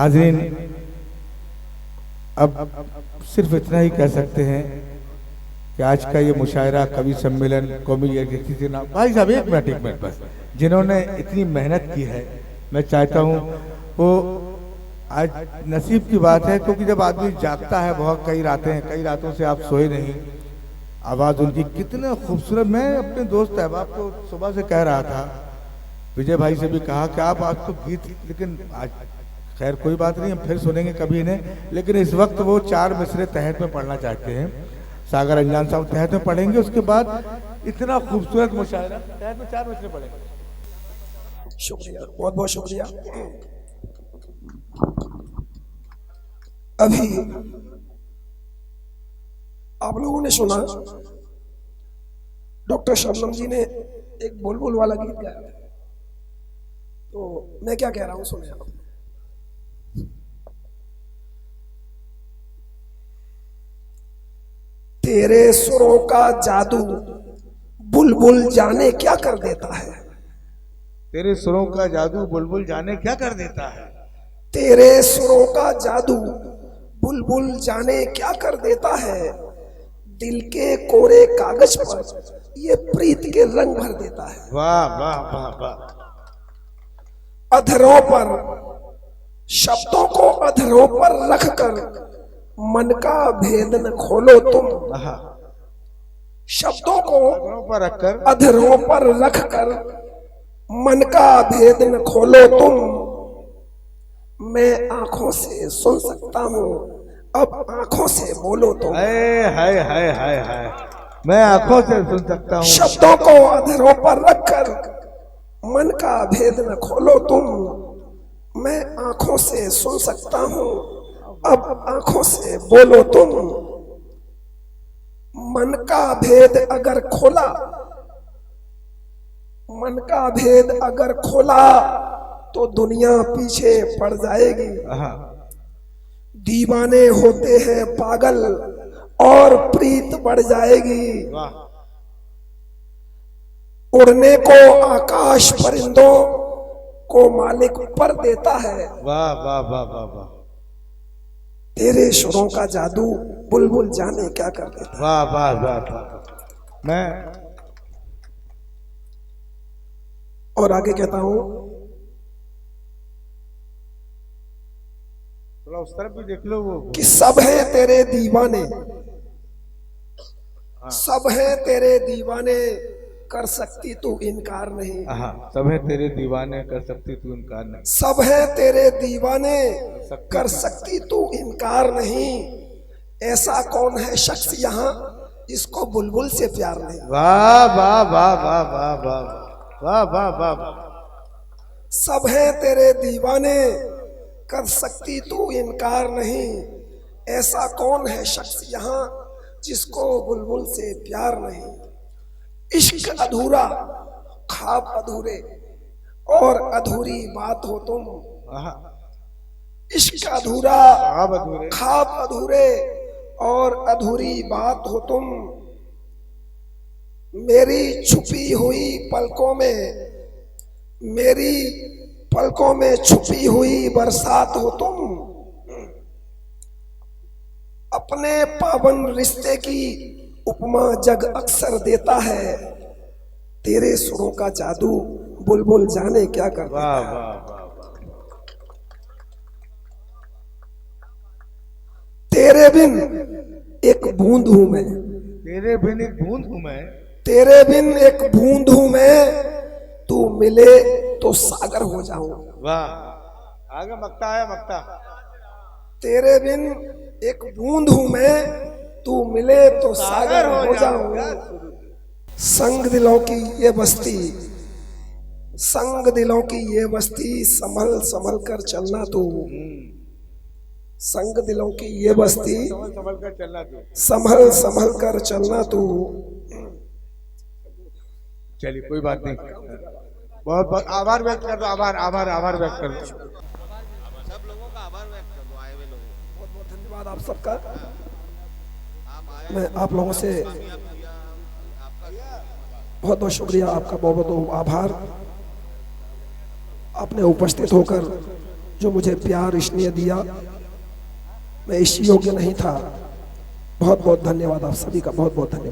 हाज़रीन, अब सिर्फ इतना ही कह सकते हैं कि आज का ये मुशायरा, कवि सम्मेलन, कौमी नाम, भाई साहब एक मिनट बस, जिन्होंने इतनी मेहनत की है, मैं चाहता हूँ वो आज नसीब की बात है, क्योंकि जब आदमी जागता है बहुत, कई रातों से आप सोए नहीं, आवाज़ उनकी कितने खूबसूरत। मैं अपने दोस्त अहबाब को सुबह से कह रहा था, विजय भाई से भी कहा कि आप आज तो गीत, लेकिन आज खैर कोई बात नहीं, हम फिर सुनेंगे कभी इन्हें, लेकिन इस वक्त वो 4 मिसरे तहत में पढ़ना चाहते हैं। सागर अंजान साहब तहत में पढ़ेंगे, उसके बाद इतना खूबसूरत मुशायरा तहत में 4 मिसरे पढ़ेंगे। शुक्रिया, बहुत बहुत शुक्रिया। अभी आप लोगों ने सुना डॉक्टर शबनम जी ने एक बुलबुल वाला गीत गाया, तो मैं क्या कह रहा हूं सुने आप। तेरे सुरों का जादू बुलबुल जाने क्या कर देता है। तेरे सुरों का जादू बुलबुल जाने क्या कर देता है। तेरे सुरों का जादू बुलबुल जाने क्या कर देता है। दिल के कोरे कागज पर ये प्रीत के रंग भर देता है। वाह वाह वाह वाह। अधरों पर शब्दों को अधरों पर रखकर मन का भेद न खोलो तुम। शब्दों को अधरों पर रखकर मन का भेद न खोलो तुम। मैं आंखों से सुन सकता हूँ, अब आंखों से बोलो तुम। हाय हाय हाय हाय, मैं आंखों से सुन सकता हूँ। शब्दों को अधरों पर रखकर मन का भेद न खोलो तुम। मैं आंखों से सुन सकता हूँ, अब आंखों से बोलो तुम। मन का भेद अगर खोला, मन का भेद अगर खोला तो दुनिया पीछे पड़ जाएगी। दीवाने होते हैं पागल और प्रीत बढ़ जाएगी। उड़ने को आकाश परिंदों को मालिक पर देता है। वाह वाह वाह वाह वाह। तेरे सुरों का जादू बुलबुल जाने क्या कर देता है। वाह वाह वाह वाह। मैं और आगे कहता हूं, थोड़ा उस तरफ भी देख लो वो, कि सब है तेरे दीवाने, सब है तेरे दीवाने, कर सकती तू इनकार नहीं। सब है तेरे दीवाने, कर सकती तू इनकार नहीं। सब है तेरे दीवाने, कर सकती तू इनकार नहीं। ऐसा कौन है शख्स यहाँ जिसको बुलबुल से प्यार नहीं। वाह वाह वाह वाह वाह वाह वाह वाह वाह। सब है तेरे दीवाने, कर सकती तू इनकार नहीं। ऐसा कौन है शख्स यहाँ जिसको बुलबुल से प्यार नहीं। इश्क अधूरा, ख्वाब अधूरे और अधूरी बात हो तुम। इश्क अधूरा, ख्वाब अधूरे और अधूरी बात हो तुम। मेरी छुपी हुई पलकों में, मेरी पलकों में छुपी हुई बरसात हो तुम। अपने पावन रिश्ते की उपमा जग अक्सर देता है। तेरे सुरों का जादू बुलबुल जाने क्या करता है। वाह वाह वाह। तेरे बिन एक बूंद हूं मैं, तेरे बिन एक बूंद हूं मैं, तेरे बिन एक बूंद हूं मैं। तू मिले तो सागर हो जाऊं। वाह, आगे मक्ता है मक्ता। तेरे बिन एक बूंद हूं मैं, तू मिले तो सागर हो जाऊं। संग दिलों की ये बस्ती, संग दिलों की ये बस्ती, संभल संभल कर चलना तू। संग दिलों की ये बस्ती, संभल कर चलना तू। संभल संभल कर चलना तू। चलिए कोई बात नहीं, बहुत बहुत आभार व्यक्त कर दो। आभार आभार आभार व्यक्त कर दो। सब लोगों का आभार व्यक्त कर दो, आए हुए लोगों को। बहुत बहुत धन्यवाद आप सबका। मैं आप लोगों से बहुत बहुत शुक्रिया, आपका बहुत बहुत आभार। आपने उपस्थित होकर जो मुझे प्यार स्नेह दिया। मैं इस योग्य नहीं था। बहुत बहुत धन्यवाद आप सभी का, बहुत बहुत धन्यवाद।